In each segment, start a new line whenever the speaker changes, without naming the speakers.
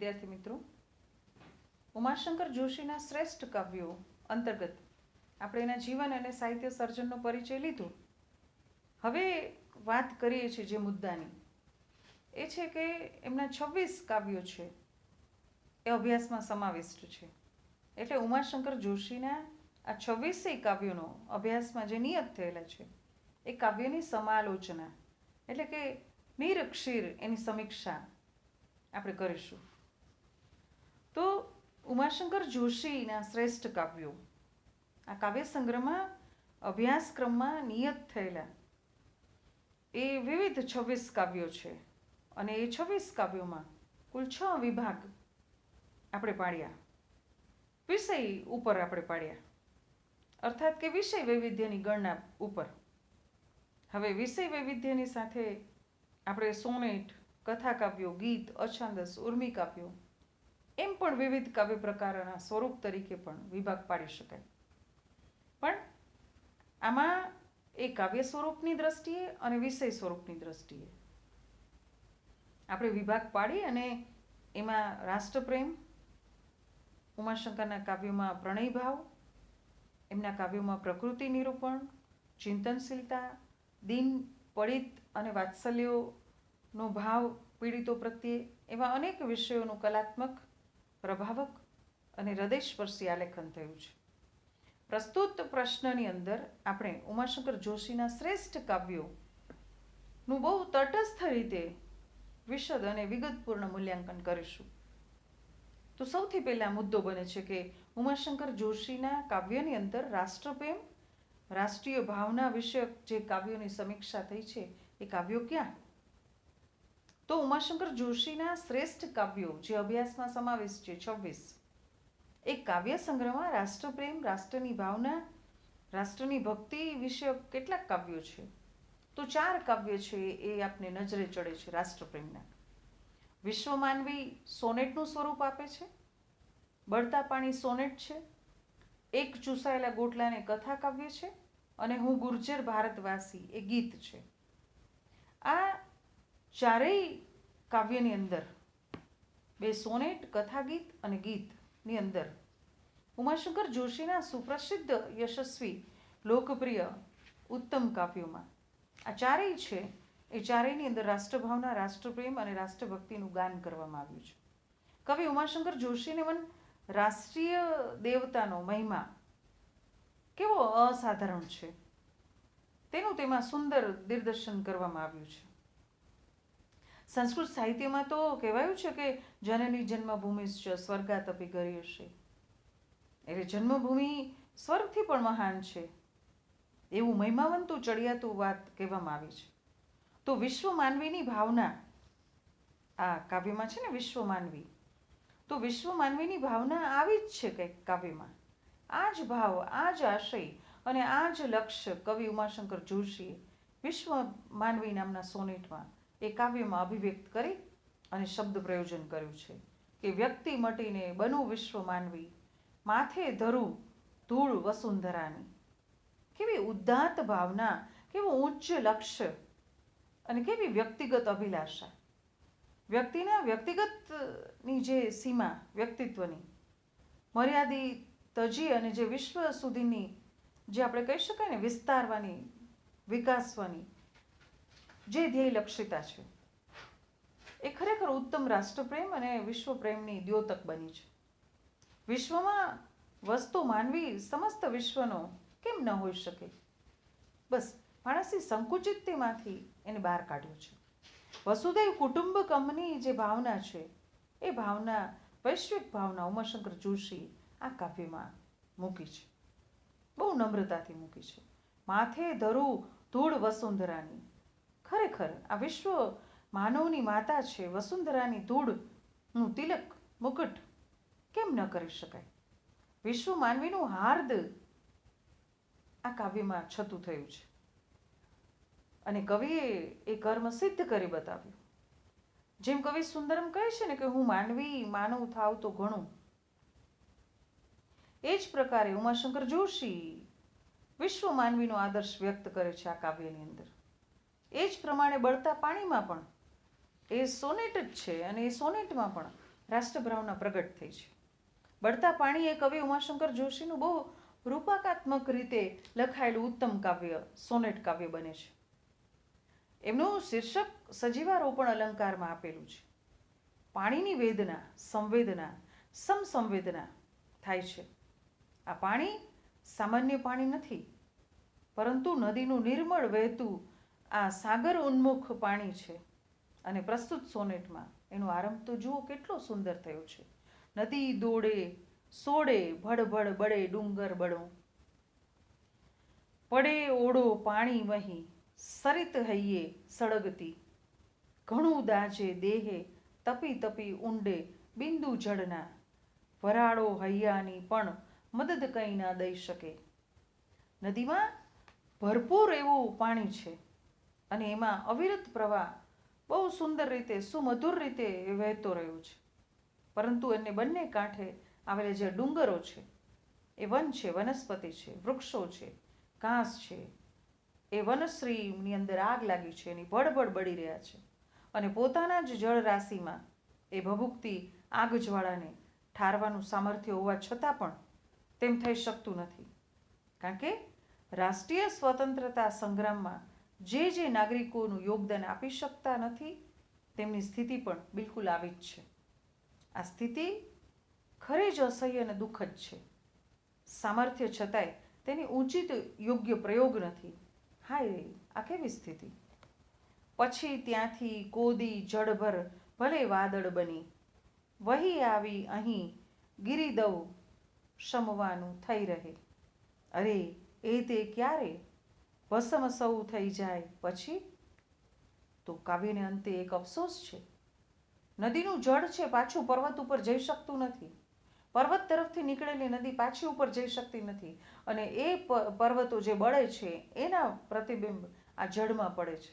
વિદ્યાર્થી મિત્રો, ઉમાશંકર જોશીના શ્રેષ્ઠ કાવ્યો અંતર્ગત આપણે એના જીવન અને સાહિત્ય સર્જનનો પરિચય લીધો. હવે વાત કરીએ છીએ જે મુદ્દાની, એ છે કે એમના 26 કાવ્યો છે એ અભ્યાસમાં સમાવિષ્ટ છે. એટલે ઉમાશંકર જોશીના આ 26 કાવ્યોનો અભ્યાસમાં જે નિયત થયેલા છે એ કાવ્યની સમાલોચના એટલે કે નિરક્ષીર એની સમીક્ષા આપણે કરીશું. તો ઉમાશંકર જોશીના શ્રેષ્ઠ કાવ્યો, આ કાવ્ય સંગ્રહમાં અભ્યાસક્રમમાં નિયત થયેલા એ વિવિધ 26 કાવ્યો છે. અને એ 26 કાવ્યોમાં કુલ 6 વિભાગ આપણે પાડ્યા, વિષય ઉપર આપણે પાડ્યા, અર્થાત કે વિષય વૈવિધ્યની ગણના ઉપર. હવે વિષય વૈવિધ્યની સાથે આપણે સોનેટ, કથા કાવ્યો, ગીત, અછાંદસ, ઉર્મી કાવ્યો એમ પણ વિવિધ કાવ્ય પ્રકારોના સ્વરૂપ તરીકે પણ વિભાગ પાડી શકાય. પણ આમાં એ કાવ્ય સ્વરૂપની દ્રષ્ટિએ અને વિષય સ્વરૂપની દ્રષ્ટિએ આપણે વિભાગ પાડી અને એમાં રાષ્ટ્રપ્રેમ, ઉમાશંકરના કાવ્યોમાં પ્રણયભાવ, એમના કાવ્યોમાં પ્રકૃતિ નિરૂપણ, ચિંતનશીલતા, દીન, પડિત અને વાત્સલ્યનો ભાવ પીડિતો પ્રત્યે, એવા અનેક વિષયોનું કલાત્મક, પ્રભાવક અને હૃદયસ્પર્શી આલેખન થયું છે. પ્રસ્તુત પ્રશ્નની અંદર આપણે ઉમાશંકર જોશીના શ્રેષ્ઠ કાવ્યોનું બહુ તટસ્થ રીતે વિશદ અને વિગતપૂર્ણ મૂલ્યાંકન કરીશું. તો સૌથી પહેલા મુદ્દો બને છે કે ઉમાશંકર જોશીના કાવ્યની અંદર રાષ્ટ્રપ્રેમ, રાષ્ટ્રીય ભાવના વિષયક જે કાવ્યોની સમીક્ષા થઈ છે એ કાવ્યો ક્યાં? તો ઉમાશંકર જોશીના શ્રેષ્ઠ કાવ્યો જે અભ્યાસમાં સમાવેશ છે 26, એ કાવ્ય સંગ્રહમાં રાષ્ટ્રપ્રેમ, રાષ્ટ્રની ભાવના, રાષ્ટ્રની ભક્તિ વિષયક કેટલાક કાવ્યો છે. તો 4 કાવ્ય છે એ આપને નજરે ચડે છે રાષ્ટ્રપ્રેમના. વિશ્વમાનવી સોનેટનું સ્વરૂપ આપે છે, બળતા પાણી સોનેટ છે, એક ચૂસાયેલા ગોટલાને કથા કાવ્ય છે, અને હું ગુર્જર ભારતવાસી એ ગીત છે. આ ચારેય કાવ્યની અંદર, બે સોનેટ, કથા ગીત અને ગીતની અંદર ઉમાશંકર જોશીના સુપ્રસિદ્ધ, યશસ્વી, લોકપ્રિય, ઉત્તમ કાવ્યોમાં આ ચારેય છે એ ચારેયની અંદર રાષ્ટ્રભાવના, રાષ્ટ્રપ્રેમ અને રાષ્ટ્રભક્તિનું ગાન કરવામાં આવ્યું છે. કવિ ઉમાશંકર જોશીને મન રાષ્ટ્રીય દેવતાનો મહિમા કેવો અસાધારણ છે તેનું તેમાં સુંદર નિદર્શન કરવામાં આવ્યું છે. સંસ્કૃત સાહિત્યમાં તો કહેવાયું છે કે જનની જન્મભૂમિશ્ચ સ્વર્ગાતપી ગરીયસે, એટલે જન્મભૂમિ સ્વર્ગથી પણ મહાન છે એવું મહિમાવંતું ચડિયાતું વાત કહેવામાં આવી છે. તો વિશ્વ માનવીની ભાવના આ કાવ્યમાં છે ને, વિશ્વ માનવી, તો વિશ્વ માનવીની ભાવના આવી જ છે કંઈક કાવ્યમાં. આ જ ભાવ, આ જ આશય અને આ જ લક્ષ્ય કવિ ઉમાશંકર જોશીએ વિશ્વ માનવી નામના સોનેટમાં એ કાવ્યમાં અભિવ્યક્ત કરી અને શબ્દ પ્રયોજન કર્યું છે કે વ્યક્તિ મટીને બનું વિશ્વ માનવી, માથે ધરું ધૂળ વસુંધરાની. કેવી ઉદાત્ત ભાવના, કેવું ઉચ્ચ લક્ષ્ય અને કેવી વ્યક્તિગત અભિલાષા. વ્યક્તિના વ્યક્તિગતની જે સીમા, વ્યક્તિત્વની મર્યાદી તજી અને જે વિશ્વ સુધીની જે આપણે કહી શકાય ને વિસ્તારવાની, વિકાસવાની જે ધ્યેયલક્ષિતા છે એ ખરેખર ઉત્તમ રાષ્ટ્રપ્રેમ અને વિશ્વપ્રેમની દ્યોતક બની છે. વિશ્વમાં વસતો માનવી સમસ્ત વિશ્વનો કેમ ન હોઈ શકે? બસ માણસની સંકુચિતતામાંથી એને બહાર કાઢ્યો છે. વસુધૈવ કુટુંબકમની જે ભાવના છે એ ભાવના, વૈશ્વિક ભાવના ઉમાશંકર જોશી આ કાવ્યમાં મૂકી છે, બહુ નમ્રતાથી મૂકી છે. માથે ધરું ધૂળ વસુંધરાની, ખરેખર આ વિશ્વ માનવની માતા છે, વસુંધરાની ધૂળનું તિલક, મુકુટ કેમ ન કરી શકાય? વિશ્વ માનવીનું હાર્દ આ કાવ્યમાં છતું થયું છે અને કવિએ એ કર્મ સિદ્ધ કરી બતાવ્યું. જેમ કવિ સુંદરમ કહે છે ને કે હું માનવી માનવ થાવ તો ઘણું, એ જ પ્રકારે ઉમાશંકર જોશી વિશ્વ માનવીનો આદર્શ વ્યક્ત કરે છે આ કાવ્યની અંદર. એ જ પ્રમાણે બળતા પાણીમાં પણ એ સોનેટ જ છે અને એ સોનેટમાં પણ રાષ્ટ્રભાવના પ્રગટ થઈ છે. બળતા પાણી એ કવિ ઉમાશંકર જોશીનું બહુ રૂપકાત્મક રીતે લખાયેલું ઉત્તમ કાવ્ય સોનેટ કાવ્ય બને છે. એમનું શીર્ષક સજીવારોપણ અલંકારમાં આપેલું છે. પાણીની વેદના, સંવેદના, સમસંવેદના થાય છે. આ પાણી સામાન્ય પાણી નથી, પરંતુ નદીનું નિર્મળ વહેતું આ સાગર ઉન્મુખ પાણી છે. અને પ્રસ્તુત સોનેટમાં એનો આરંભ તો જુઓ કેટલો સુંદર થયો છે. નદી દોડે સોડે ભડભડ બળે ડુંગર બળો, પડે ઓળો પાણી વહી સરિત હૈયે સળગતી, ઘણું દાજે દેહે તપી તપી ઊંડે બિંદુ જળના, વરાળો હૈયાની પણ મદદ કંઈ ના દઈ શકે. નદીમાં ભરપૂર એવું પાણી છે અને એમાં અવિરત પ્રવાહ બહુ સુંદર રીતે સુમધુર રીતે વહેતો રહ્યો છે. પરંતુ એને બંને કાંઠે આવેલા જે ડુંગરો છે એ વન છે, વનસ્પતિ છે, વૃક્ષો છે, ઘાસ છે. એ વનશ્રીની અંદર આગ લાગી છે, એની ભડભડ બળી રહ્યા છે. અને પોતાના જ જળ રાશિમાં એ ભભૂકતી આગ જ્વાળાને ઠારવાનું સામર્થ્ય હોવા છતાં પણ તેમ થઈ શકતું નથી. કારણ કે રાષ્ટ્રીય સ્વતંત્રતા સંગ્રામમાં જે નાગરિકોનું યોગદાન આપી શકતા નથી તેમની સ્થિતિ પણ બિલકુલ આવી જ છે. આ સ્થિતિ ખરે જ અસહ્ય અને દુઃખદ છે. સામર્થ્ય છતાંય તેની ઉચિત યોગ્ય પ્રયોગ નથી. હાય રે, આ કેવી સ્થિતિ! પછી ત્યાંથી કોદી જળભર ભલે વાદળ બની, વહી આવી અહીં ગિરિદવ શમવાનું થઈ રહે. અરે એ તે ક્યારે ભસમ સૌ થઈ જાય પછી? તો કાવ્યને અંતે એક અફસોસ છે. નદીનું જળ છે પાછું પર્વત ઉપર જઈ શકતું નથી. પર્વત તરફથી નીકળેલી નદી પાછી ઉપર જઈ શકતી નથી. અને એ પર્વતો જે બળે છે એના પ્રતિબિંબ આ જળમાં પડે છે.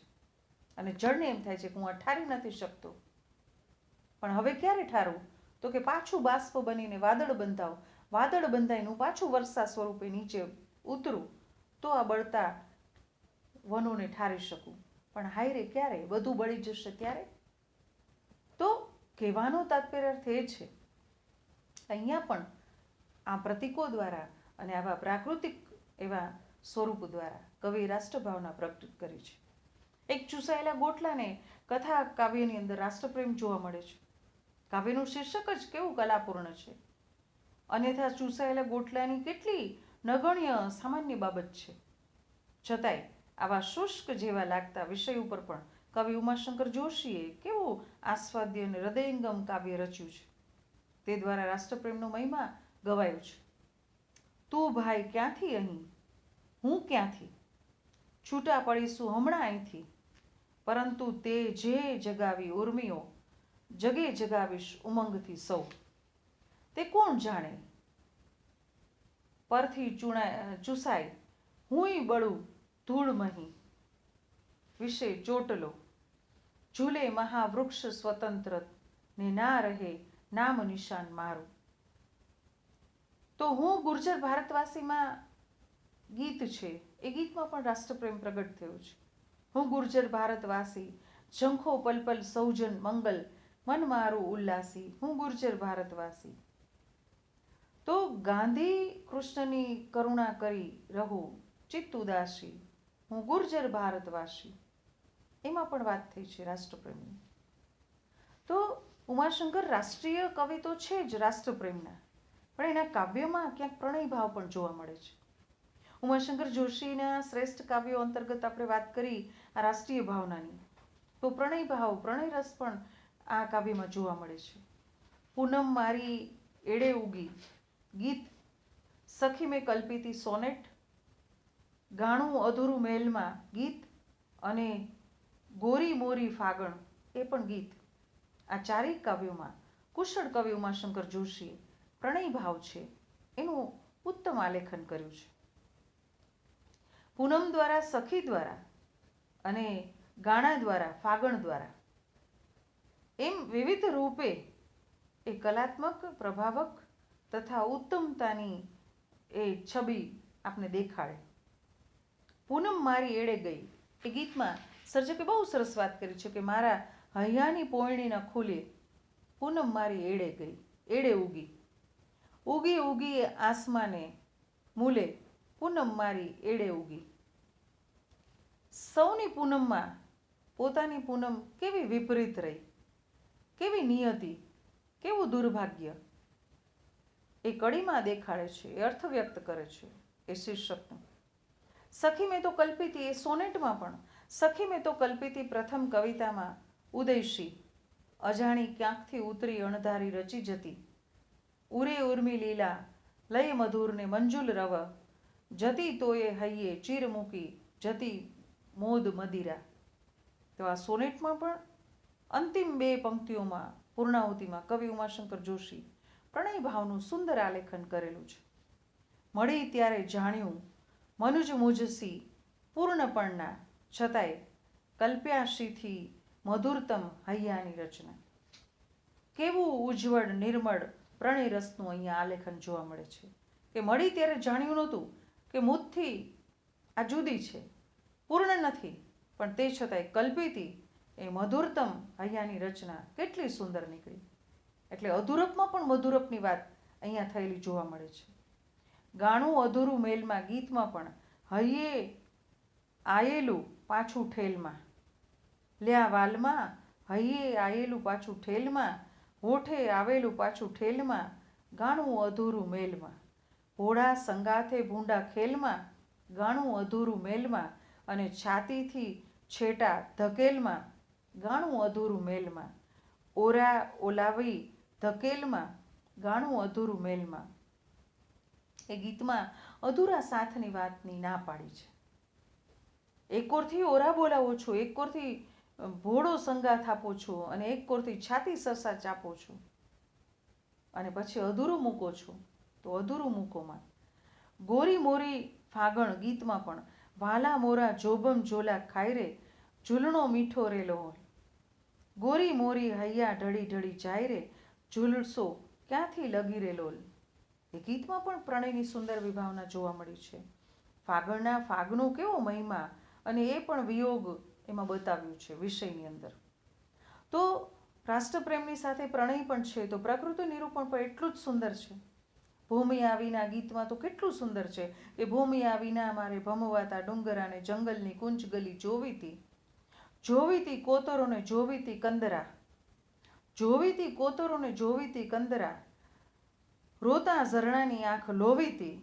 અને જળને એમ થાય છે કે હું આ ઠારી નથી શકતો. પણ હવે ક્યારે ઠારવું? તો કે પાછું બાષ્પ બનીને વાદળ બંધાવ, વાદળ બંધાઈને પાછું વર્ષા સ્વરૂપે નીચે ઉતરું તો આ બળતા વનોને ઠારી શકું. પણ હાય રે, ક્યારે? બધું બળી જશે ત્યારે? તો કહેવાનો તાત્પર્ય અર્થ એ છે, અહીંયા પણ આ પ્રતીકો દ્વારા અને આવા પ્રાકૃતિક એવા સ્વરૂપ દ્વારા કવિએ રાષ્ટ્રભાવના પ્રગટ કરી છે. એક ચૂસાયેલા ગોટલાને કથા કાવ્યની અંદર રાષ્ટ્રપ્રેમ જોવા મળે છે. કાવ્યનું શીર્ષક જ કેવું કલાપૂર્ણ છે. અન્યથા ચૂસાયેલા ગોટલાની કેટલી નગણ્ય સામાન્ય બાબત છે. છતાંય આવા શુષ્ક જેવા લાગતા વિષય ઉપર પણ કવિ ઉમાશંકર જોશીએ કેવું આસ્વાદ્ય અને હૃદયંગમ કાવ્ય રચ્યું છે. તે દ્વારા રાષ્ટ્રપ્રેમનો મહિમા ગવાયો છે. તું ભાઈ ક્યાંથી અહીં, હું ક્યાંથી, છૂટા પડીશું હમણાં અહીંથી, પરંતુ તે જે જગાવી ઉર્મિઓ, જગે જગાવીશ ઉમંગથી સૌ. તે કોણ જાણે પરથી ચૂસાય હુંય બળું ધૂળમહી, વિશે ચોટલો ઝૂલે મહાવૃક્ષ સ્વતંત્ર ને ના રહે નામ નિશાન મારું. તો હું ગુર્જર ભારતવાસીમાં ગીત છે એ ગીતમાં પણ રાષ્ટ્રપ્રેમ પ્રગટ થયો છે. હું ગુર્જર ભારતવાસી, ઝંખો પલપલ સૌજન મંગલ, મન મારું ઉલ્લાસી, હું ગુર્જર ભારતવાસી. તો ગાંધી કૃષ્ણની કરુણા કરી રહું ચિત્ત ઉદાસી, હું ગુર્જર ભારતવાસી. એમાં પણ વાત થઈ છે રાષ્ટ્રપ્રેમની. તો ઉમાશંકર રાષ્ટ્રીય કવિ તો છે જ રાષ્ટ્રપ્રેમના, પણ એના કાવ્યોમાં ક્યાંક પ્રણય ભાવ પણ જોવા મળે છે. ઉમાશંકર જોશીના શ્રેષ્ઠ કાવ્યો અંતર્ગત આપણે વાત કરી આ રાષ્ટ્રીય ભાવનાની, તો પ્રણય ભાવ, પ્રણય રસ પણ આ કાવ્યમાં જોવા મળે છે. પૂનમ મારી એળે ઉગી ગીત, સખી મેં કલ્પિતી સોનેટ, ગાણું અધૂરું મહેલમાં ગીત અને ગોરી મોરી ફાગણ એ પણ ગીત. આ ચારેય કાવ્યોમાં કુશળ કવિ ઉમાશંકર જોશીએ પ્રણય ભાવ છે એનું ઉત્તમ આલેખન કર્યું છે. પૂનમ દ્વારા, સખી દ્વારા અને ગાણા દ્વારા, ફાગણ દ્વારા એમ વિવિધ રૂપે એ કલાત્મક, પ્રભાવક તથા ઉત્તમતાની એ છબી આપને દેખાડે. પૂનમ મારી એળે ગઈ એ ગીતમાં સર્જકે બહુ સરસ વાત કરી છે કે મારા હૈયાની પોયણીના ખુલે પૂનમ મારી એળે ગઈ, એળે ઉગી, ઉગી ઉગી આસમાને મૂલે, પૂનમ મારી એળે ઉગી. સૌની પૂનમમાં પોતાની પૂનમ કેવી વિપરીત રહી, કેવી નિયતિ, કેવું દુર્ભાગ્ય એ કડીમાં દેખાડે છે, એ અર્થ વ્યક્ત કરે છે એ શીર્ષકનું. સખી મેં તો કલ્પિતી એ સોનેટમાં પણ સખી મેં તો કલ્પિતી પ્રથમ કવિતામાં ઉદયશી અજાણી ક્યાંકથી ઉતરી અણધારી રચી જતી, ઉરે ઉર્મી લીલા લય મધુરને મંજુલ રવ, જતી તોયે હૈયે ચીર મૂકી જતી મોદ મદિરા. તો આ સોનેટમાં પણ અંતિમ બે પંક્તિઓમાં પૂર્ણાહુતિમાં કવિ ઉમાશંકર જોશી પ્રણય ભાવનું સુંદર આલેખન કરેલું છે. મળી ત્યારે જાણ્યું મનુજ મુજસી પૂર્ણપણના, છતાંય કલ્પ્યાશીથી મધુરતમ હૈયાની રચના. કેવું ઉજ્જવળ નિર્મળ પ્રણય રસનું અહીંયા આલેખન જોવા મળે છે કે મળી ત્યારે જાણ્યું નહોતું કે મુદથી આ જુદી છે, પૂર્ણ નથી, પણ તે છતાંય કલ્પિતી એ મધુરતમ હૈયાની રચના કેટલી સુંદર નીકળી. એટલે અધૂરપમાં પણ મધુરપની વાત અહીંયા થયેલી જોવા મળે છે. ગાણું અધૂરું મેલમાં ગીતમાં પણ હૈયે આયેલું પાછું ઠેલમાં, લ્યા વાલમાં હૈયે આયેલું પાછું ઠેલમાં, હોઠે આવેલું પાછું ઠેલમાં, ગાણું અધૂરું મેલમાં, ભોળા સંગાથે ભૂંડા ખેલમાં, ગાણું અધૂરું મેલમાં, અને છાતીથી છેટા ધકેલમાં, ગાણું અધૂરું મેલમાં, ઓરા ઓલાવી ધકેલમાં, ગાણું અધૂરું મેલમાં. એ ગીતમાં અધૂરા સાથની વાતની ના પાડી છે. એક કોરથી ઓરા બોલાવો છો, એક કોરથી ભોળો સંગાથ આપો છો, અને એક કોરથી છાતી સરસા ચાપો છો, અને પછી અધૂરું મૂકો છો. તો અધૂરું મૂકોમાં ગોરી મોરી ફાગણ ગીતમાં પણ વાલા મોરા જોબમ ઝોલા ખાઈ રે, ઝૂલણો મીઠો રેલો, ગોરી મોરી હૈયા ઢળી ઢળી જાય રે, ઝૂલસો ક્યાંથી લગી રેલો. એ ગીતમાં પણ પ્રણયની સુંદર વિભાવના જોવા મળી છે. ફાગણના ફાગનો કેવો મહિમા અને એ પણ વિયોગ એમાં બતાવ્યું છે વિષયની અંદર. તો રાષ્ટ્રપ્રેમની સાથે પ્રણય પણ છે, તો પ્રકૃતિ નિરૂપણ પણ એટલું જ સુંદર છે. ભૂમિ આવીના ગીતમાં તો કેટલું સુંદર છે કે ભૂમિ આવીના મારે ભમવાતા ડુંગરાને જંગલની કુંજ ગલી જોવીતી, જોવીતી કોતરોને જોવીતી કંદરા, જોવીતી કોતરોને જોવીતી કંદરા, રોતા ઝરણાની આંખ લોવીતી,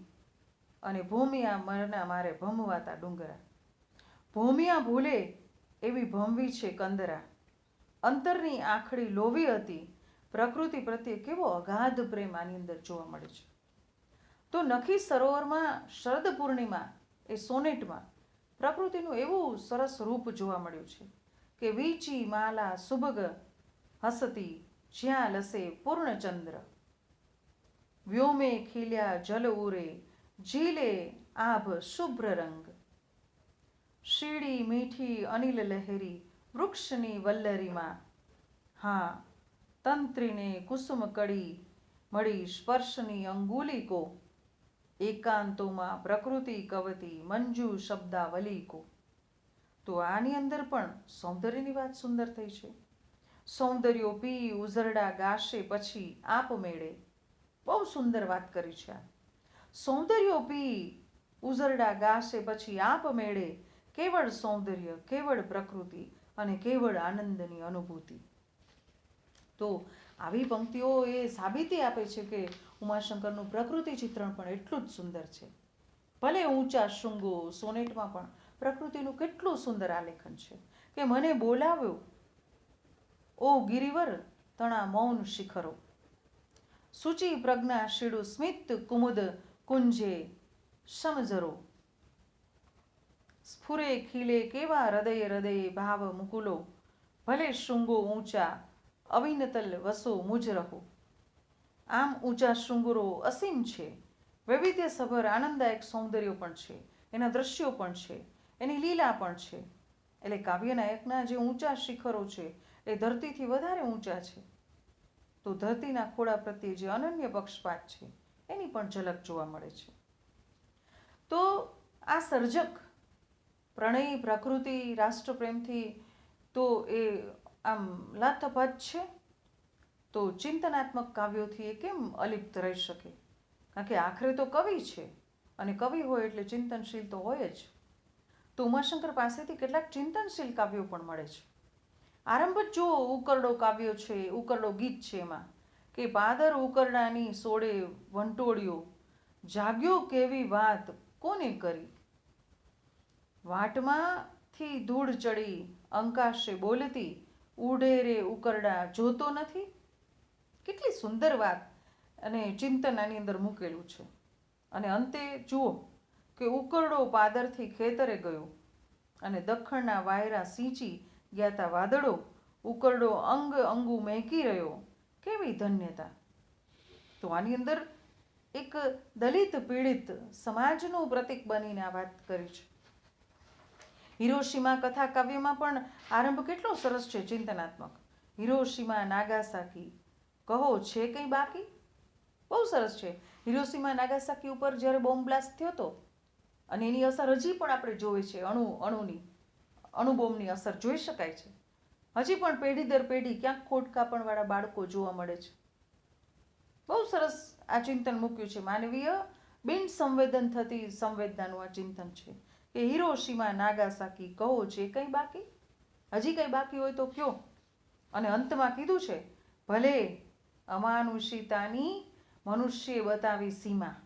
અને ભૂમિયા મરના મારે ભમવાતા ડુંગરા. ભૂમિયા ભૂલે એવી ભમવી છે કંદરા, અંતરની આંખડી લોવી હતી. પ્રકૃતિ પ્રત્યે કેવો અગાધ પ્રેમ આની અંદર જોવા મળે છે. તો નખી સરોવરમાં શરદ પૂર્ણિમા એ સોનેટમાં પ્રકૃતિનું એવું સરસ રૂપ જોવા મળ્યું છે કે વીચી માલા સુભગ હસતી જ્યાં લસે પૂર્ણચંદ્ર, વ્યોમે ખીલ્યા જલ ઉરે ઝીલે આભ શુભ્ર રંગ, શીડી મીઠી અનિલ લહેરી વૃક્ષની વલ્લરીમાં, હા તંત્રીને કુસુમ કડી મળી સ્પર્શની અંગુલિકો, એકાંતોમાં પ્રકૃતિ કવતી મંજુ શબ્દાવલિકો. તો આની અંદર પણ સૌંદર્યની વાત સુંદર થઈ છે. સૌંદર્યો પી ઉઝરડા ગાશે પછી આપમેળે, બહુ સુંદર વાત કરી છે આ. સૌંદર્યો પી ઉઝરડા ગાશે પછી આપમેળે, કેવળ સૌંદર્ય, કેવળ પ્રકૃતિ અને કેવળ આનંદની અનુભૂતિ. તો આવી પંક્તિઓ એ સાબિતી આપે છે કે ઉમાશંકરનું પ્રકૃતિ ચિત્રણ પણ એટલું જ સુંદર છે. ભલે ઊંચા શૃંગો સોનેટમાં પણ પ્રકૃતિનું કેટલું સુંદર આલેખન છે કે મને બોલાવ્યો ઓ ગિરિવર તણા મૌન શિખરો, સૂચિ પ્રજ્ઞા શીડુ સ્મિત કુમુદ કુંજે સમજરો, સ્ફુરે ખીલે કેવા હૃદય હૃદય ભાવ મુકુલો, ભલે શૃંગો ઊંચા અવિનતલ વસો મુજ રહો. આમ ઊંચા શૃંગરો અસીમ છે, વૈવિધ્યસભર આનંદદાયક સૌંદર્યો પણ છે, એના દ્રશ્યો પણ છે, એની લીલા પણ છે. એટલે કાવ્યનાયકના જે ઊંચા શિખરો છે એ ધરતીથી વધારે ઊંચા છે. તો ધરતીના ખોળા પ્રત્યે જે અનન્ય પક્ષપાત છે એની પણ ઝલક જોવા મળે છે. તો આ સર્જક પ્રણય પ્રકૃતિ રાષ્ટ્રપ્રેમથી તો એ આમ લાથપત છે. તો ચિંતનાત્મક કાવ્યોથી એ કેમ અલિપ્ત રહી શકે? કારણ કે આખરે તો કવિ છે, અને કવિ હોય એટલે ચિંતનશીલ તો હોય જ. તો ઉમાશંકર પાસેથી કેટલાક ચિંતનશીલ કાવ્યો પણ મળે છે. આરંભ જ જો ઉકરડો કાવ્યો છે, ઉકરડો ગીત છે એમાં, કે પાદર ઉકરડાની સોડે વંટોળ્યો, જાગ્યો કેવી વાત કોને કરી, વાટમાંથી ધૂળ ચડી અંકાશે બોલતી, ઉડે રે ઉકરડા જોતો નથી. કેટલી સુંદર વાત અને ચિંતન આની અંદર મૂકેલું છે. અને અંતે જુઓ કે ઉકરડો પાદરથી ખેતરે ગયો, અને દખણના વાયરા સિંચી ગયા તા વાદળો, ઉકરડો અંગ અંગુ મહેકી રહ્યો, કેવી ધન્યતા. તો આની અંદર એક દલિત પીડિત સમાજનું પ્રતીક બનીને આ વાત કરી છે. હિરોશીમા કથા કાવ્યમાં પણ આરંભ કેટલો સરસ છે, ચિંતનાત્મક. હિરોશીમા નાગાસાકી કહો છે કંઈ બાકી. બહુ સરસ છે. હિરોશીમા નાગાસાકી ઉપર જ્યારે બોમ્બ બ્લાસ્ટ થયો હતો, અને એની અસર હજી પણ આપણે જોઈએ છે, અણુબોમ્બની અસર જોઈ શકાય છે. હજી પણ પેઢી દર પેઢી ક્યાંક ખોટકાપણવાળા બાળકો જોવા મળે છે. બહુ સરસ આ ચિંતન મૂક્યું છે. માનવીય બિન સંવેદન થતી સંવેદનાનું આ ચિંતન છે કે હિરોશીમા નાગાસાકી કહો છે કંઈ બાકી. હજી કંઈ બાકી હોય તો કયો. અને અંતમાં કીધું છે, ભલે અમાનુષિતાની મનુષ્યે બતાવી સીમા.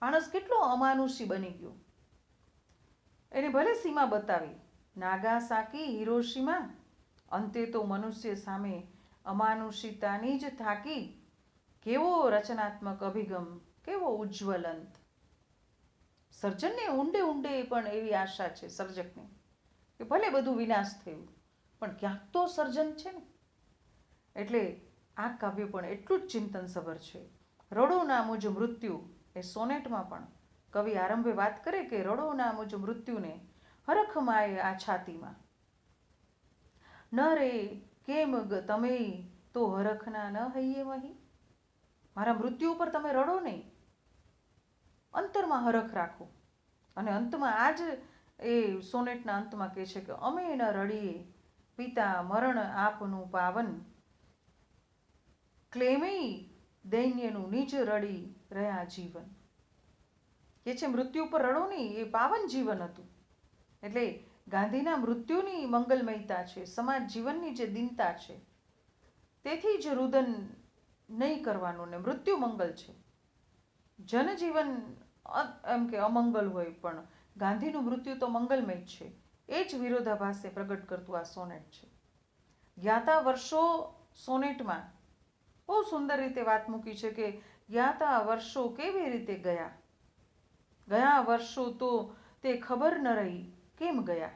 માણસ કેટલો અમાનુષી બની ગયો, એને ભલે સીમા બતાવી. નાગાસાકી હિરોશીમા, અંતે તો મનુષ્ય સામે અમાનુષિતાની જ થાકી. કેવો રચનાત્મક અભિગમ, કેવો ઉજ્જવલ અંત. સર્જનને ઊંડે ઊંડે પણ એવી આશા છે સર્જકને, કે ભલે બધું વિનાશ થયું, પણ ક્યાંક તો સર્જન છે ને. એટલે આ કાવ્ય પણ એટલું જ ચિંતનસભર છે. રડો ના મુજ મૃત્યુ, એ સોનેટમાં પણ કવિ આરંભે વાત કરે કે રડો ના મુજ મૃત્યુને હરખ માય આ છાતીમાં. ન રે કેમ તમે તો હરખના ન હૈયે મહી. મારા મૃત્યુ ઉપર તમે રડો નહીં, અંતરમાં હરખ રાખો. અને અંતમાં આ જ એ સોનેટના અંતમાં કહે છે કે અમે ન રડીએ પિતા મરણ આપનું પાવન, ક્લેમેય દૈન્યનું નિજ રડી રહ્યા જીવન. કે છે મૃત્યુ ઉપર રડો નહીં, એ પાવન જીવન હતું. એટલે ગાંધીના મૃત્યુની મંગલમયતા છે, સમાજ જીવનની જે દિનતા છે, તેથી જ રુદન નહીં કરવાનું ને મૃત્યુ મંગલ છે. જનજીવન એમ કે અમંગલ હોય, પણ ગાંધીનું મૃત્યુ તો મંગલમય જ છે. એ જ વિરોધાભાસે પ્રગટ કરતું આ સોનેટ છે. જ્ઞાતા વર્ષો સોનેટમાં બહુ સુંદર રીતે વાત મૂકી છે કે જ્ઞાતા વર્ષો કેવી રીતે ગયા, ગયા વર્ષો તો તે ખબર ન રહી કેમ ગયા.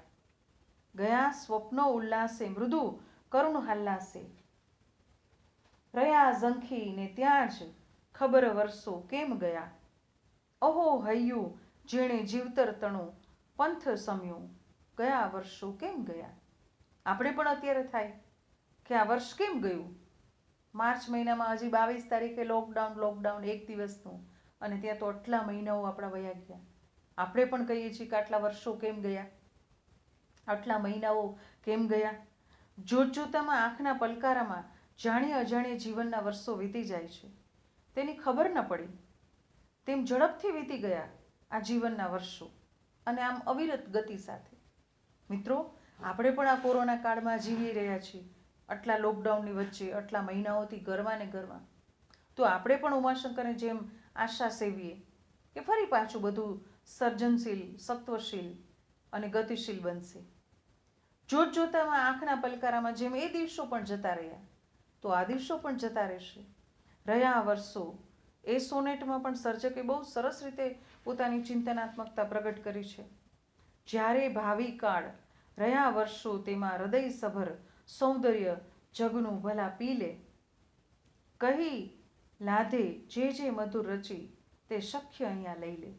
ગયા સ્વપ્નો ઉલ્લાસે મૃદુ કરુણ હાલ્લાસે, રહ્યા ઝંખી ને ત્યાં જ ખબર વર્ષો કેમ ગયા. અહો હૈયું જેણે જીવતર તણું પંથ સમ્યું, ગયા વર્ષો કેમ ગયા. આપણે પણ અત્યારે થાય કે આ વર્ષ કેમ ગયું. માર્ચ મહિનામાં હજી 22 તારીખે લોકડાઉન 1 દિવસનું, અને ત્યાં તો આટલા મહિનાઓ આપણા વયા ગયા. આપણે પણ કહીએ છીએ કે આટલા વર્ષો કેમ ગયા, આટલા મહિનાઓ કેમ ગયા. જોતજોતામાં આંખના પલકારામાં જાણે અજાણે જીવનના વર્ષો વીતી જાય છે, તેની ખબર ન પડી. તેમ ઝડપથી વીતી ગયા આ જીવનના વર્ષો, અને આમ અવિરત ગતિ સાથે. મિત્રો, આપણે પણ આ કોરોના કાળમાં જીવી રહ્યા છીએ, આટલા લોકડાઉનની વચ્ચે, આટલા મહિનાઓથી ઘરમાં ને ઘરમાં. તો આપણે પણ ઉમાશંકરની જેમ આશા સેવીએ કે ફરી પાછું બધું સર્જનશીલ, સત્વશીલ અને ગતિશીલ બનશે. જોતજોતામાં આંખના પલકારામાં જેમ એ દિવસો પણ જતા રહ્યા, તો આ દિવસો પણ જતા રહેશે. રહ્યા વર્ષો, એ સોનેટમાં પણ સર્જકે બહુ સરસ રીતે પોતાની ચિંતનાત્મકતા પ્રગટ કરી છે. જ્યારે ભાવિ કાળ રહ્યા વર્ષો, તેમાં હૃદય સભર સૌંદર્ય જગનું ભલા પી લે, કહી લાધે જે મધુર રચી તે શક્ય અહીંયા લઈ લે.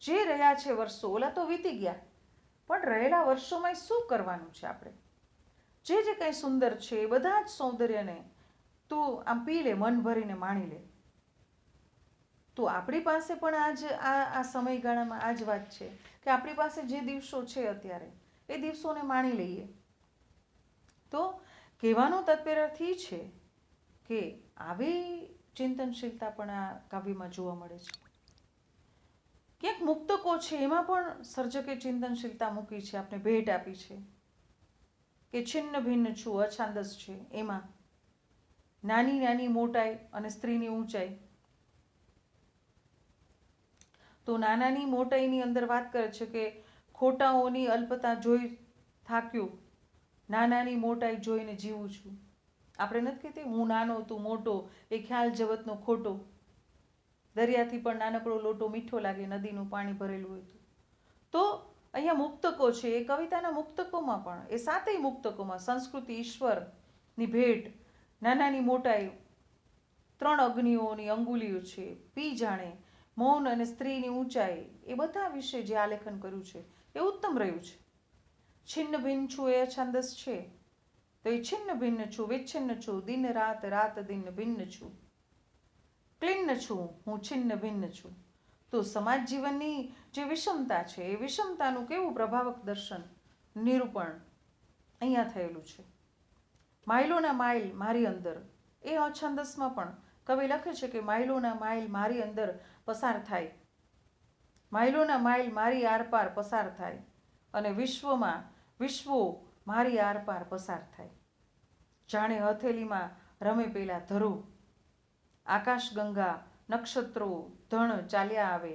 જે રહ્યા છે વર્ષો, ઓલા તો વીતી ગયા, પણ રહેલા વર્ષોમાં શું કરવાનું છે આપણે. જે કંઈ સુંદર છે એ બધા જ સૌંદર્યને તું આમ પી લે, મન ભરીને માણી લે. તો આપણી પાસે પણ આ સમયગાળામાં આ જ વાત છે કે આપણી પાસે જે દિવસો છે અત્યારે, એ દિવસોને માણી લઈએ. તો કહેવાનો તાત્પર્ય છે કે આવી ચિંતનશીલતા પણ આ કાવ્યમાં જોવા મળે છે. ક્યાંક મુક્તકો છે એમાં પણ સર્જકે ચિંતનશીલતા મૂકી છે, આપણે ભેટ આપી છે કે છિન્ન ભિન્ન છું અછાંદસ છે, એમાં નાની નાની મોટાઈ અને સ્ત્રીની ઊંચાઈ. તો નાનાની મોટાઈની અંદર વાત કરે છે કે ખોટાઓની અલ્પતા જોઈ થાક્યું, નાનાની મોટાઈ જોઈને જીવું છું. આપણે નથી કહેતી હું નાનો તું મોટો, એ ખ્યાલ જગતનો ખોટો. દરિયાથી પણ નાનકડો લોટો મીઠો લાગે, નદીનું પાણી ભરેલું હોય તો અહીંયા મુક્તકો છે, એ કવિતાના મુક્તકોમાં પણ, એ સાતેય મુક્તકોમાં સંસ્કૃતિ, ઈશ્વરની ભેટ, નાનાની મોટાઈ, ત્રણ અગ્નિઓની અંગુલીઓ છે, પી જાણે, મૌન અને સ્ત્રીની ઊંચાઈ, એ બધા વિશે જે આલેખન કર્યું છે એ ઉત્તમ રહ્યું છે. છિન્ન ભિન્ન છું એ અછાંદસ છે, તો એ છિન્ન ભિન્ન છું, વિચ્છિન્ન છું, દિન રાત રાત દિન ભિન્ન છું, ક્લિન્ન છું, હું છિન્ન ભિન્ન છું. તો સમાજ જીવનની જે વિષમતા છે એ વિષમતાનું કેવું પ્રભાવક દર્શન, નિરૂપણ અહીંયા થયેલું છે. માઇલોના માઇલ મારી અંદર, એ અછાંદસમાં પણ કવિ લખે છે કે માઇલોના માઇલ મારી અંદર પસાર થાય, માઇલોના માઇલ મારી આરપાર પસાર થાય, અને વિશ્વો મારી આરપાર પસાર થાય. જાણે હથેલીમાં રમે પેલા ધરો, આકાશ ગંગા નક્ષત્રો ધણ ચાલ્યા આવે,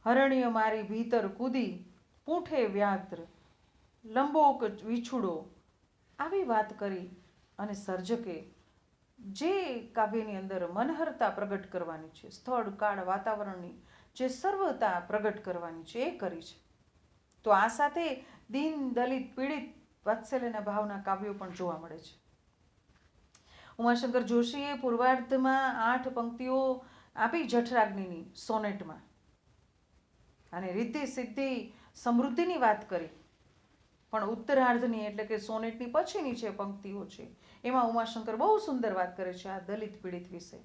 હરણ્ય મારી ભીતર કૂદી, પૂંઠે વ્યાઘ્ર લંબોક વિછુડો. આવી વાત કરી અને સર્જકે જે કાવ્યની અંદર મનહરતા પ્રગટ કરવાની છે, સ્થળ કાળ વાતાવરણની જે સર્વતા પ્રગટ કરવાની છે એ કરી છે. તો આ સાથે દીન દલિત પીડિત વાત્સલ્યના ભાવના કાવ્યો પણ જોવા મળે છે. ઉમાશંકર જોશીએ પૂર્વાર્ધમાં 8 પંક્તિઓ આપી જઠરાગ્નિની સોનેટમાં, અને રિદ્ધિ સિદ્ધિ સમૃદ્ધિની વાત કરી, પણ ઉત્તરાર્ધની એટલે કે સોનેટની પછીની જે પંક્તિઓ છે એમાં ઉમાશંકર બહુ સુંદર વાત કરે છે આ દલિત પીડિત વિશે,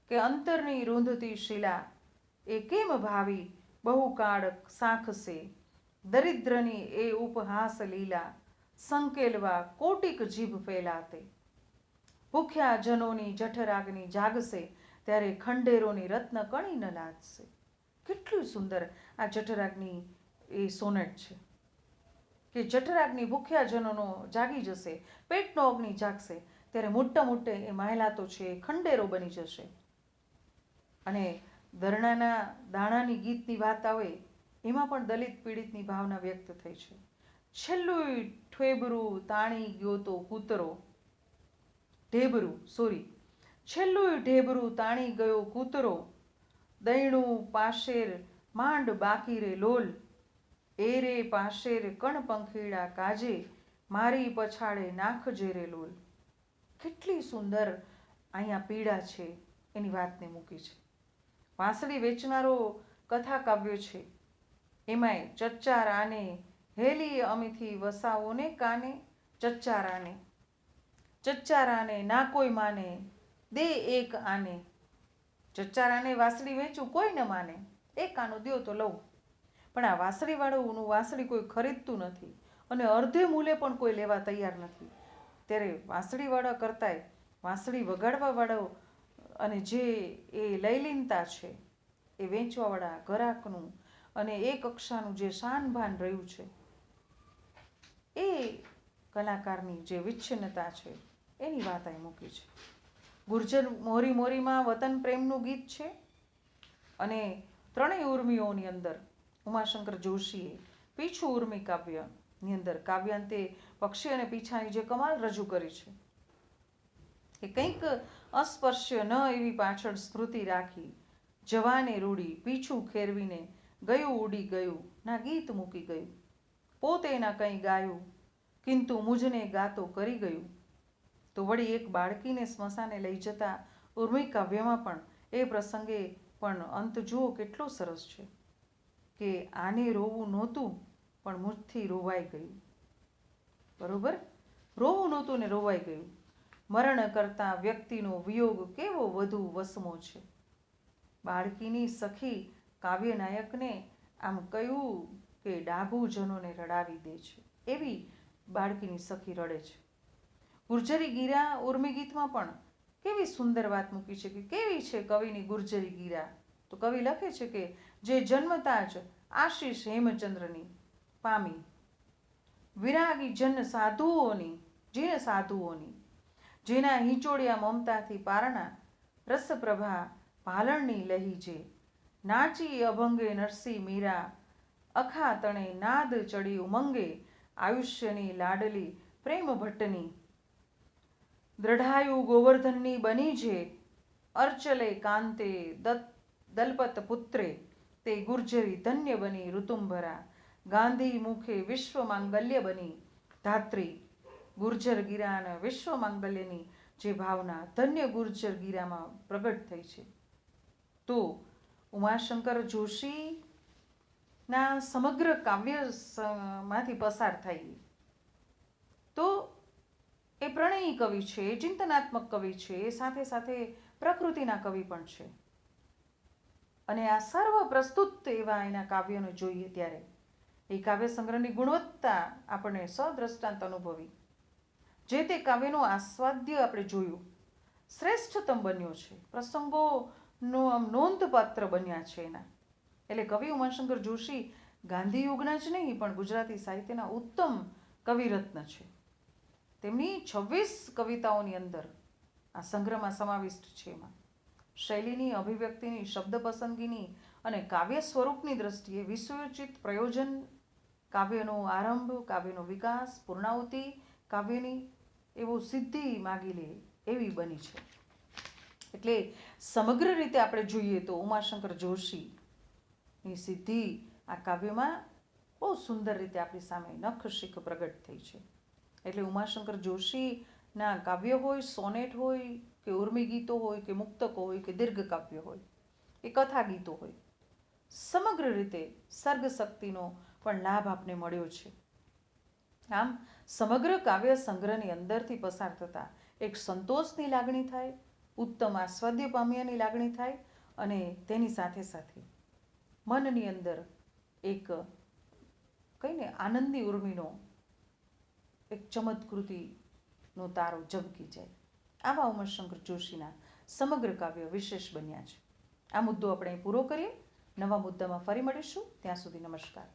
કે અંતરની રૂંધતી શિલા એ કેમ ભાવી બહુ કાળ સાંખશે, દરિદ્રની એ ઉપહાસ લીલા સંકેલવા કોટિક જીભ ફેલાતે, ભૂખ્યા જનોની જઠરાગ્નિ જાગશે ત્યારે ખંડેરોની રત્ન કણી ન લાજશે. કેટલું સુંદર આ જઠરાગ્નિ એ સોનેટ છે કે જઠરાગ્નિ ભૂખ્યા જનોનો જાગી જશે, પેટનો અગ્નિ જાગશે ત્યારે મોટા મોટે એ માહેલાતો છે એ ખંડેરો બની જશે. અને દરણાના દાણાની ગીતની વાત આવે એમાં પણ દલિત પીડિતની ભાવના વ્યક્ત થઈ છે. છેલ્લું ઠેબરું તાણી ગયો તો કૂતરો, છેલ્લું ઢેબરું તાણી ગયો કૂતરો, દૈણું પાશેર માંડ બાકી રે લોલ, એ રે પાશેર કણ પંખીડા કાજે, મારી પછાડે નાખજે રે લોલ. કેટલી સુંદર અહીંયા પીડા છે એની વાતને મૂકી છે. વાંસળી વેચનારો કથા કાવ્ય છે, એમાંય ચચ્ચા રાને હેલી અમીથી વસાવોને કાને, ચચ્ચા રાને ના કોઈ માને દે એક આને. ચચ્ચા રાને વાંસળી વેચું કોઈ ન માને, એક આનું દ્યો તો લઉં. પણ આ વાંસળીવાળું વાંસળી કોઈ ખરીદતું નથી અને અર્ધે મૂલે પણ કોઈ લેવા તૈયાર નથી. ત્યારે વાંસળીવાળા કરતાંય વાંસળી વગાડવાવાળો અને જે એ લયલીનતા છે એ વેચવાવાળા ઘરાકનું અને એ કક્ષાનું જે શાનભાન રહ્યું છે, એ કલાકારની જે વિચ્છિન્નતા છે એની વાત અહીં મૂકી છે. ગુર્જર મોરી મોરીમાં વતન પ્રેમનું ગીત છે, અને ત્રણેય ઉર્મિઓની અંદર ઉમાશંકર જોશીએ પીછું ઉર્મી કાવ્યની અંદર કાવ્યાંતે પક્ષી અને પીછાની જે કમાલ રજૂ કરી છે કે કંઈક અસ્પર્શ્ય ન એવી પાછળ સ્મૃતિ રાખી, જવાને રૂડી પીછું ખેરવીને ગયું ઉડી ગયું ના ગીત મૂકી ગયું, પોતે ના કંઈ ગાયું કિંતુ મુજને ગાતો કરી ગયું. તો વળી એક બાળકીને સ્મશાને લઈ જતા ઉર્મી કાવ્યમાં પણ એ પ્રસંગે પણ અંત જુઓ કેટલો સરસ છે કે આને રોવું નહોતું પણ મુજથી રોવાઈ ગયું. બરોબર, રોવું નહોતું ને રોવાઈ ગયું. મરણ કરતા વ્યક્તિનો વિયોગ કેવો વધુ વસમો છે. બાળકીની સખી કાવ્યનાયકને આમ કહ્યું કે ડાઘું જનોને રડાવી દે છે, એવી બાળકીની સખી રડે છે. ગુર્જરી ગીરા ઉર્મી ગીતમાં પણ કેવી સુંદર વાત મૂકી છે કે કેવી છે કવિની ગુર્જરી ગીરા. તો કવિ લખે છે કે જે જન્મતા જ આશીષ હેમચંદ્રની પામી, વિરાગી જન સાધુઓની જીન સાધુઓની, જેના હિંચોળિયા મમતાથી પારણા, રસપ્રભા ભાલણની લહી જે, નાચી અભંગે નરસિંહ મીરા, અખા તણે નાદ ચડી ઉમંગે, આયુષ્યની લાડલી પ્રેમ ભટ્ટની, દ્રઢાયુ ગોવર્ધનની બની છે, અર્ચલે કાંતે દલપત પુત્રે, તે ગુર્જરી ધન્ય બની ઋતુંભરા, ગાંધી મુખે વિશ્વ માંગલ્ય બની ધાત્રી. ગુર્જર ગીરાના વિશ્વ માંગલ્યની જે ભાવના ધન્ય ગુર્જર ગીરામાં પ્રગટ થઈ છે. તો ઉમાશંકર જોશીના સમગ્ર કાવ્યમાંથી પસાર થઈ તો એ પ્રણયી કવિ છે, ચિંતનાત્મક કવિ છે, સાથે સાથે પ્રકૃતિના કવિ પણ છે. અને આ સર્વ પ્રસ્તુત એવા એના કાવ્યોને જોઈએ ત્યારે એ કાવ્ય સંગ્રહની ગુણવત્તા આપણને સદ્રષ્ટાંત અનુભવી, જે તે કાવ્યનું આસ્વાદ્ય આપણે જોયું, શ્રેષ્ઠતમ બન્યો છે, પ્રસંગોનો આમ નોંધપાત્ર બન્યા છે એના. એટલે કવિ ઉમાશંકર જોશી ગાંધી યુગના જ નહીં પણ ગુજરાતી સાહિત્યના ઉત્તમ કવિરત્ન છે. તેમની 26 કવિતાઓની અંદર આ સંગ્રહમાં સમાવિષ્ટ છે. એમાં શૈલીની, અભિવ્યક્તિની, શબ્દ પસંદગીની અને કાવ્ય સ્વરૂપની દ્રષ્ટિએ વિશ્વયોચિત પ્રયોજન, કાવ્યનો આરંભ, કાવ્યનો વિકાસ, પૂર્ણાહુતિ કાવ્યની એવો સિદ્ધિ માગી લે એવી બની છે. એટલે સમગ્ર રીતે આપણે જોઈએ તો ઉમાશંકર જોશીની સિદ્ધિ આ કાવ્યમાં બહુ સુંદર રીતે આપણી સામે નખશીખ પ્રગટ થઈ છે. એટલે ઉમાશંકર જોશીના કાવ્ય હોય, સોનેટ હોય કે ઉર્મી ગીતો હોય કે મુક્તકો હોય કે દીર્ઘ કાવ્ય હોય કે કથા ગીતો હોય, સમગ્ર રીતે સર્ગશક્તિનો પણ લાભ આપને મળ્યો છે. આમ સમગ્ર કાવ્ય સંગ્રહની અંદરથી પસાર થતા એક સંતોષની લાગણી થાય, ઉત્તમ આસ્વાદ્ય પામ્યાની લાગણી થાય અને તેની સાથે સાથે મનની અંદર એક કહીને આનંદી ઉર્મિનો એક ચમત્કૃતિનો તારો ઝબકી જાય. આવા ઉમાશંકર જોશીના સમગ્ર કાવ્ય વિશેષ બન્યા છે. આ મુદ્દો આપણે પૂરો કરીએ. નવા મુદ્દામાં ફરી મળીશું. ત્યાં સુધી નમસ્કાર.